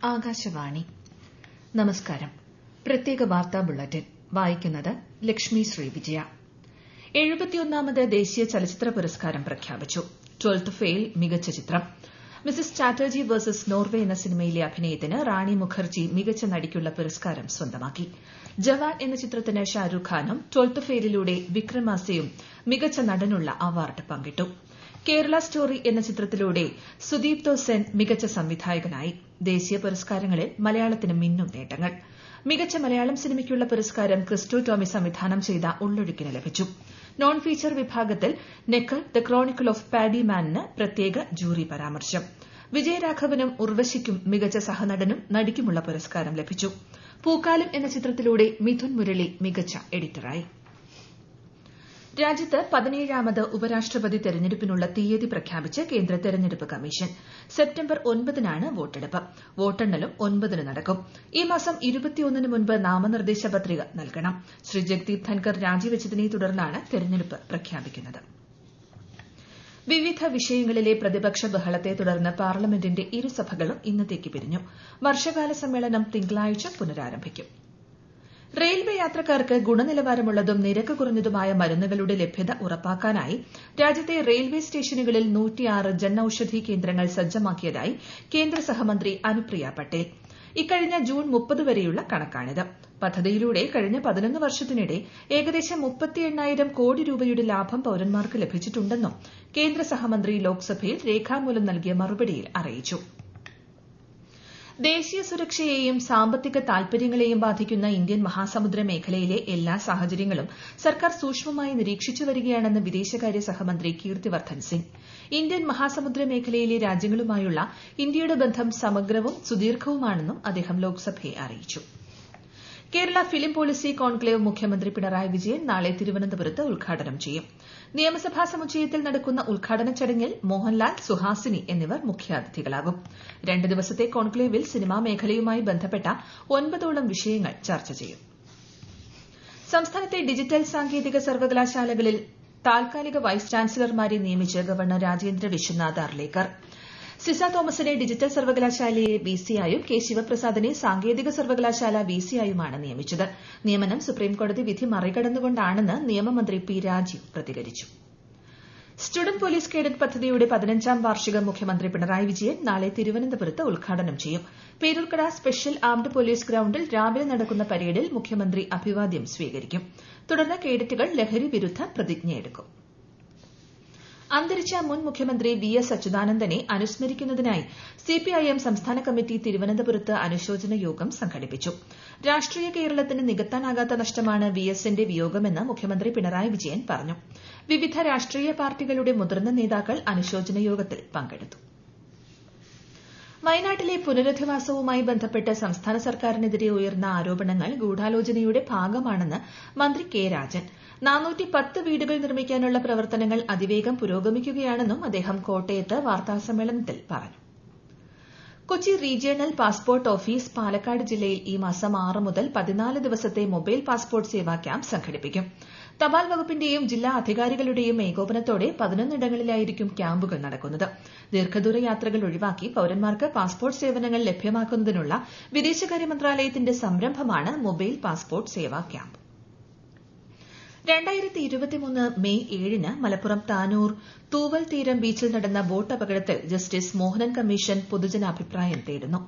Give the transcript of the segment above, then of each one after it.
ആകാശവാണി നമസ്കാരം. പ്രത്യേക വാർത്താ ബുള്ളറ്റിൻ വായിക്കുന്നത് ലക്ഷ്മി ശ്രീ വിജയ. 71ാമത് ദേശീയ ചലച്ചിത്ര പുരസ്കാരം പ്രഖ്യാപിച്ചു. 12th ഫെയിൽ മികച്ച ചിത്രം. മിസസ് ചാറ്റർജി വേഴ്സസ് നോർവെ എന്ന സിനിമയിലെ അഭിനയത്തിന് റാണി മുഖർജി മികച്ച നടിക്കുള്ള പുരസ്കാരം സ്വന്തമാക്കി. ജവാൻ എന്ന ചിത്രത്തിന് ഷാരൂഖ് ഖാനും 12th ഫെയിലിലൂടെ വിക്രമാസിയും മികച്ച നടനുള്ള അവാർഡ് പങ്കിട്ടു. കേരള സ്റ്റോറി എന്ന ചിത്രത്തിലൂടെ സുദീപ്തോ സെൻ മികച്ച സംവിധായകനായി. ദേശീയ പുരസ്കാരങ്ങളിൽ മലയാളത്തിന് മിന്നും നേട്ടങ്ങൾ. മികച്ച മലയാളം സിനിമയ്ക്കുള്ള പുരസ്കാരം ക്രിസ്റ്റോ ടോമി സംവിധാനം ചെയ്ത ഉള്ളൊഴുക്കിന് ലഭിച്ചു. നോൺ ഫീച്ചർ വിഭാഗത്തിൽ നെക്കർ ദ ക്രോണിക്കിൾ ഓഫ് പാഡി മാനിന് പ്രത്യേക ജൂറി പരാമർശം. വിജയരാഘവനും ഉർവശിക്കും മികച്ച സഹനടനും നടിക്കുമുള്ള പുരസ്കാരം ലഭിച്ചു. പൂക്കാലം എന്ന ചിത്രത്തിലൂടെ മിഥുൻ മുരളി മികച്ച എഡിറ്ററായി. രാജ്യത്ത് 17ാമത് ഉപരാഷ്ട്രപതി തെരഞ്ഞെടുപ്പിനുള്ള തീയതി പ്രഖ്യാപിച്ച് കേന്ദ്ര തെരഞ്ഞെടുപ്പ് കമ്മീഷൻ. സെപ്റ്റംബർ 9-നാണ് വോട്ടെടുപ്പ്. വോട്ടെണ്ണലും 9-ന് നടക്കും. ഈ മാസം 21-ന് മുൻപ് നാമനിർദ്ദേശ പത്രിക നൽകണം. ശ്രീ ജഗ്ദീപ് ധൻകർ രാജിവെച്ചതിനെ തുടർന്നാണ് തെരഞ്ഞെടുപ്പ് പ്രഖ്യാപിക്കുന്നത്. വിവിധ വിഷയങ്ങളിലെ പ്രതിപക്ഷ ബഹളത്തെ തുടർന്ന് പാർലമെന്റിന്റെ ഇരുസഭകളും ഇന്നത്തേക്ക് പിരിഞ്ഞു. വർഷകാല സമ്മേളനം തിങ്കളാഴ്ച പുനരാരംഭിക്കും. റെയിൽവേ യാത്രക്കാർക്ക് ഗുണനിലവാരമുള്ളതും നിരക്ക് കുറഞ്ഞതുമായ മരുന്നുകളുടെ ലഭ്യത ഉറപ്പാക്കാനായി രാജ്യത്തെ റെയിൽവേ സ്റ്റേഷനുകളിൽ 106 ജൻ ഔഷധി കേന്ദ്രങ്ങൾ സജ്ജമാക്കിയതായി കേന്ദ്ര സഹമന്ത്രി അനുപ്രിയ പട്ടേൽ. ഇക്കഴിഞ്ഞ ജൂൺ 30 വരെയുള്ള കണക്കാണിത്. പദ്ധതിയിലൂടെ കഴിഞ്ഞ 11 വർഷത്തിനിടെ ഏകദേശം 38,000 കോടി രൂപയുടെ ലാഭം പൌരന്മാർക്ക് ലഭിച്ചിട്ടുണ്ടെന്നും കേന്ദ്ര സഹമന്ത്രി ലോക്സഭയിൽ രേഖാമൂലം നൽകിയ മറുപടിയിൽ അറിയിച്ചു. ദേശീയ സുരക്ഷയെയും സാമ്പത്തിക താൽപര്യങ്ങളെയും ബാധിക്കുന്ന ഇന്ത്യൻ മഹാസമുദ്ര മേഖലയിലെ എല്ലാ സാഹചര്യങ്ങളും സർക്കാർ സൂക്ഷ്മമായി നിരീക്ഷിച്ചു വരികയാണെന്ന് വിദേശകാര്യ സഹമന്ത്രി കീർത്തിവർദ്ധൻ സിംഗ്. ഇന്ത്യൻ മഹാസമുദ്ര മേഖലയിലെ രാജ്യങ്ങളുമായുള്ള ഇന്ത്യയുടെ ബന്ധം സമഗ്രവും സുദീർഘവുമാണെന്നും അദ്ദേഹം ലോക്സഭയെ അറിയിച്ചു. കേരള ഫിലിം പോളിസി കോൺക്ലേവ് മുഖ്യമന്ത്രി പിണറായി വിജയൻ നാളെ തിരുവനന്തപുരത്ത് ഉദ്ഘാടനം ചെയ്യും. നിയമസഭാ സമുച്ചയത്തിൽ നടക്കുന്ന ഉദ്ഘാടന ചടങ്ങിൽ മോഹൻലാൽ, സുഹാസിനി എന്നിവർ മുഖ്യാതിഥികളാകും. 2 ദിവസത്തെ കോൺക്ലേവിൽ സിനിമാ മേഖലയുമായി ബന്ധപ്പെട്ട 9ഓളം വിഷയങ്ങൾ ചർച്ച ചെയ്യും. സംസ്ഥാനത്തെ ഡിജിറ്റൽ സാങ്കേതിക സർവകലാശാലകളിൽ താൽക്കാലിക വൈസ് ചാൻസലർമാരെ നിയമിച്ച് ഗവർണർ രാജേന്ദ്ര വിശ്വനാഥ് അർലേക്കർ. സിസ തോമസിനെ ഡിജിറ്റൽ സർവകലാശാലയെ വിസിയായും കെ ശിവപ്രസാദിനെ സാങ്കേതിക സർവകലാശാല വിസിയായുമാണ് നിയമിച്ചത്. നിയമനം സുപ്രീംകോടതി വിധി മറികടന്നുകൊണ്ടാണെന്ന് നിയമമന്ത്രി പി രാജീവ് പ്രതികരിച്ചു. സ്റ്റുഡന്റ് പോലീസ് കേഡറ്റ് പദ്ധതിയുടെ 15ാം വാർഷികം മുഖ്യമന്ത്രി പിണറായി വിജയൻ നാളെ തിരുവനന്തപുരത്ത് ഉദ്ഘാടനം ചെയ്യും. പേരൂർക്കട സ്പെഷ്യൽ ആംഡ് പോലീസ് ഗ്രൌണ്ടിൽ രാവിലെ നടക്കുന്ന പരേഡിൽ മുഖ്യമന്ത്രി അഭിവാദ്യം സ്വീകരിക്കും. തുടർന്ന് കേഡറ്റുകൾ ലഹരി വിരുദ്ധ പ്രതിജ്ഞയെടുക്കും. അന്തരിച്ച മുൻ മുഖ്യമന്ത്രി വി എസ് അച്യുതാനന്ദനെ അനുസ്മരിക്കുന്നതിനായി സിപിഐഎം സംസ്ഥാന കമ്മിറ്റി തിരുവനന്തപുരത്ത് അനുശോചന യോഗം സംഘടിപ്പിച്ചു. രാഷ്ട്രീയ കേരളത്തിന് നികത്താനാകാത്ത നഷ്ടമാണ് വി എസിന്റെ വിയോഗമെന്ന് മുഖ്യമന്ത്രി പിണറായി വിജയൻ പറഞ്ഞു. വിവിധ രാഷ്ട്രീയ പാർട്ടികളുടെ മുതിർന്ന നേതാക്കൾ അനുശോചന യോഗത്തിൽ പങ്കെടുത്തു. വയനാട്ടിലെ പുനരധിവാസവുമായി ബന്ധപ്പെട്ട് സംസ്ഥാന സർക്കാരിനെതിരെ ഉയർന്ന ആരോപണങ്ങൾ ഗൂഢാലോചനയുടെ ഭാഗമാണെന്ന് മന്ത്രി കെ രാജൻ. 410 വീടുകൾ നിർമ്മിക്കാനുള്ള പ്രവർത്തനങ്ങൾ അതിവേഗം പുരോഗമിക്കുകയാണെന്നും അദ്ദേഹം കോട്ടയത്ത് വാർത്താസമ്മേളനത്തിൽ പറഞ്ഞു. Kochi regional passport office Palakkad ജില്ലയിൽ ഈ മാസം 6 മുതൽ 14 ദിവസത്തെ മൊബൈൽ പാസ്പോർട്ട് സേവാ ക്യാമ്പ് സംഘടിപ്പിക്കും. തപാൽ വകുപ്പിന്റെയും ജില്ലാ അധികാരികളുടെയും ഏകോപനത്തോടെ 11 ഇടങ്ങളിലായിരിക്കും ക്യാമ്പുകൾ നടക്കുന്നത്. ദീർഘദൂര യാത്രകൾ ഒഴിവാക്കി പൌരന്മാർക്ക് പാസ്പോർട്ട് സേവനങ്ങൾ ലഭ്യമാക്കുന്നതിനുള്ള വിദേശകാര്യ മന്ത്രാലയത്തിന്റെ സംരംഭമാണ് മൊബൈൽ പാസ്പോർട്ട് സേവാ ക്യാമ്പ്. 2023 മെയ് 7-ന് മലപ്പുറം താനൂർ തൂവൽ തീരം ബീച്ചിൽ നടന്ന ബോട്ട് അപകടത്തിൽ ജസ്റ്റിസ് മോഹനൻ കമ്മീഷൻ പൊതുജനാഭിപ്രായം തേടുന്നു.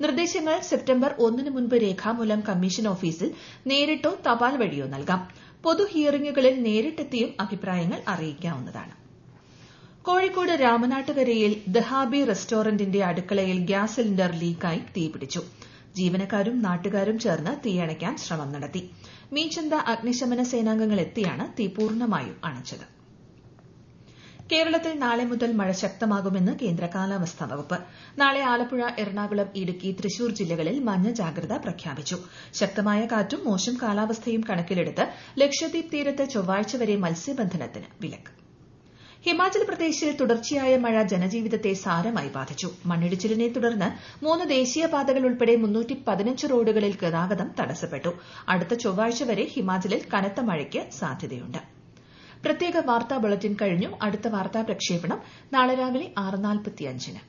നിർദ്ദേശങ്ങൾ സെപ്റ്റംബർ 1-ന് മുൻപ് രേഖാമൂലം കമ്മീഷൻ ഓഫീസിൽ നേരിട്ടോ തപാൽ വഴിയോ നൽകാം. പൊതു ഹിയറിംഗുകളിൽ നേരിട്ടെത്തിയും അഭിപ്രായങ്ങൾ അറിയിക്കാവുന്നതാണ്. കോഴിക്കോട് രാമനാട്ടുകരയിൽ ദഹാബി റെസ്റ്റോറന്റിന്റെ അടുക്കളയിൽ ഗ്യാസ് സിലിണ്ടർ ലീക്കായി തീപിടിച്ചു. ജീവനക്കാരും നാട്ടുകാരും ചേർന്ന് തീയണയ്ക്കാൻ ശ്രമം നടത്തി. മീൻചന്ത അഗ്നിശമന സേനാംഗങ്ങൾ എത്തിയാണ് തീ പൂർണ്ണമായും അണച്ചത്. കേരളത്തിൽ നാളെ മുതൽ മഴ ശക്തമാകുമെന്ന് കേന്ദ്ര കാലാവസ്ഥാ വകുപ്പ്. നാളെ ആലപ്പുഴ, എറണാകുളം, ഇടുക്കി, തൃശൂർ ജില്ലകളിൽ മഞ്ഞ ജാഗ്രത പ്രഖ്യാപിച്ചു. ശക്തമായ കാറ്റും മോശം കാലാവസ്ഥയും കണക്കിലെടുത്ത് ലക്ഷദ്വീപ് തീരത്ത് ചൊവ്വാഴ്ച വരെ മത്സ്യബന്ധനത്തിന് വിലക്ക്. ഹിമാചൽ പ്രദേശിൽ തുടർച്ചയായ മഴ ജനജീവിതത്തെ സാരമായി ബാധിച്ചു. മണ്ണിടിച്ചിലിനെ തുടർന്ന് 3 ദേശീയപാതകൾ ഉൾപ്പെടെ 315 റോഡുകളിൽ ഗതാഗതം തടസ്സപ്പെട്ടു. അടുത്ത ചൊവ്വാഴ്ച വരെ ഹിമാചലിൽ കനത്ത മഴയ്ക്ക് സാധ്യതയുണ്ട്. പ്രത്യേക വാർത്താ ബുള്ളറ്റിൻ കഴിഞ്ഞു. അടുത്ത വാർത്താ പ്രക്ഷേപണം നാളെ രാവിലെ 6:45-ന്.